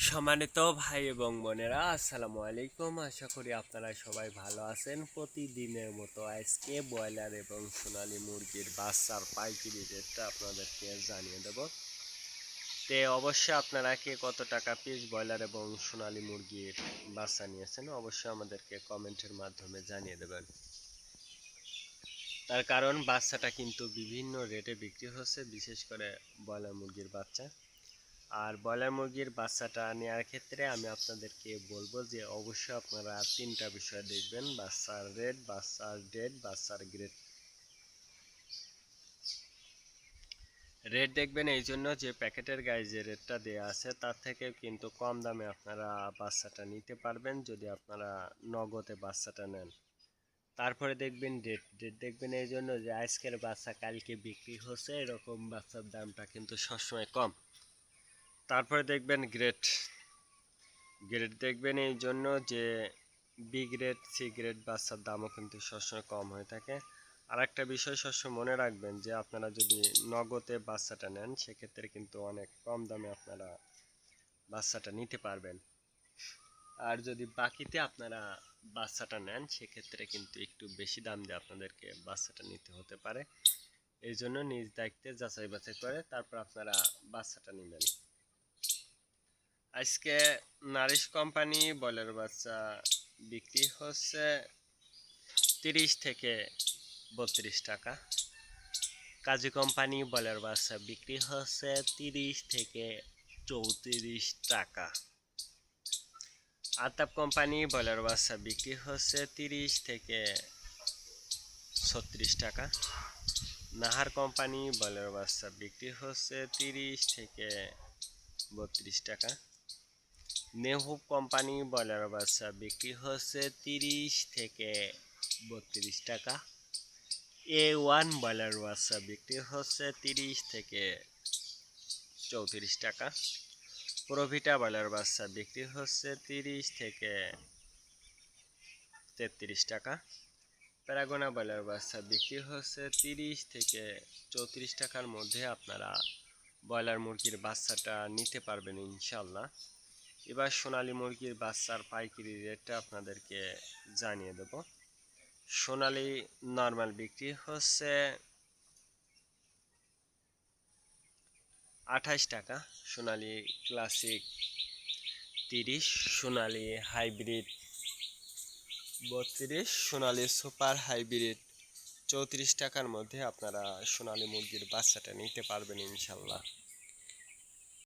সম্মানিত ভাই এবং বোনেরা, আসসালামু আলাইকুম। আশা করি আপনারা সবাই ভালো আছেন। প্রতিদিনের মতো আজকে ব্রয়লার এবং সোনালী মুরগির বাচ্চার পাইকারি রেটটা আপনাদেরকে জানিয়ে দেব। অবশ্যই আপনারা কে কত টাকা পিস ব্রয়লার এবং সোনালী মুরগির বাচ্চা নিয়েছেন অবশ্যই আমাদেরকে কমেন্টের মাধ্যমে জানিয়ে দেবেন। তার কারণ বাচ্চাটা কিন্তু বিভিন্ন রেটে বিক্রি হচ্ছে, বিশেষ করে ব্রয়লার মুরগির বাচ্চা। আর ব্রয়লার মুরগির বাচ্চাটা নেওয়ার ক্ষেত্রে আমি আপনাদেরকে বলবো যে অবশ্যই আপনারা তিনটা বিষয় দেখবেন: বাচ্চার রেট, বাচ্চার ডেট, বাচ্চার গ্রেড। রেট দেখবেন এই জন্য যে প্যাকেটের গায়ে যে রেটটা দেওয়া আছে তার থেকে কিন্তু কম দামে আপনারা বাচ্চাটা নিতে পারবেন যদি আপনারা নগদে বাচ্চাটা নেন। তারপরে দেখবেন ডেট। ডেট দেখবেন এই জন্য যে আজকের বাচ্চা কালকে বিক্রি হচ্ছে, এরকম বাচ্চার দামটা কিন্তু সবসময় কম। তারপরে দেখবেন গ্রেড। গ্রেড দেখবেন এই জন্য যে বি গ্রেড, সি গ্রেড বাচ্চার দামও কিন্তু সবসময় কম হয়ে থাকে। আর একটা বিষয় সবসময় মনে রাখবেন যে আপনারা যদি নগদে বাচ্চাটা নেন সেক্ষেত্রে কিন্তু অনেক কম দামে আপনারা বাচ্চাটা নিতে পারবেন। আর যদি বাকিতে আপনারা বাচ্চাটা নেন সেক্ষেত্রে কিন্তু একটু বেশি দাম দিয়ে আপনাদেরকে বাচ্চাটা নিতে হতে পারে। এই জন্য নিজ দায়িত্বে যাচাই বাছাই করে তারপর আপনারা বাচ্চাটা নেবেন। আজকে নারিশ কোম্পানি ব্রয়লার বাচ্চা বিক্রি হচ্ছে 30 থেকে 32 টাকা। কাজী কোম্পানি ব্রয়লার বাচ্চা বিক্রি হচ্ছে 30 থেকে 34 টাকা। আতাপ কোম্পানি ব্রয়লার বাচ্চা বিক্রি হচ্ছে 30 থেকে 36 টাকা। নাহার কোম্পানি ব্রয়লার বাচ্চা বিক্রি হচ্ছে 30 থেকে 32 টাকা। নেহুব কোম্পানি ব্রয়লার বাচ্চা বিক্রি হচ্ছে 30 থেকে 32 টাকা। A1 ব্রয়লার বাচ্চা বিক্রি হচ্ছে 30 থেকে 34 টাকা। প্রোভিটা ব্রয়লার বাচ্চা বিক্রি হচ্ছে 30 থেকে 33 টাকা। প্যারাগোনা ব্রয়লার বাচ্চা বিক্রি হচ্ছে 30 থেকে 34 টাকার মধ্যে আপনারা ব্রয়লার মুরগির বাচ্চাটা নিতে পারবেন ইনশাল্লাহ। এবার সোনালী মুরগির বাচ্চার পাইকারি রেটটা আপনাদেরকে জানিয়ে দেব। সোনালী নর্মাল বিক্রি হচ্ছে 28 টাকা, সোনালী ক্লাসিক 30, সোনালী হাইব্রিড 32, সোনালী সুপার হাইব্রিড 34 টাকার মধ্যে আপনারা সোনালী মুরগির বাচ্চাটা নিতে পারবেন ইনশাল্লাহ।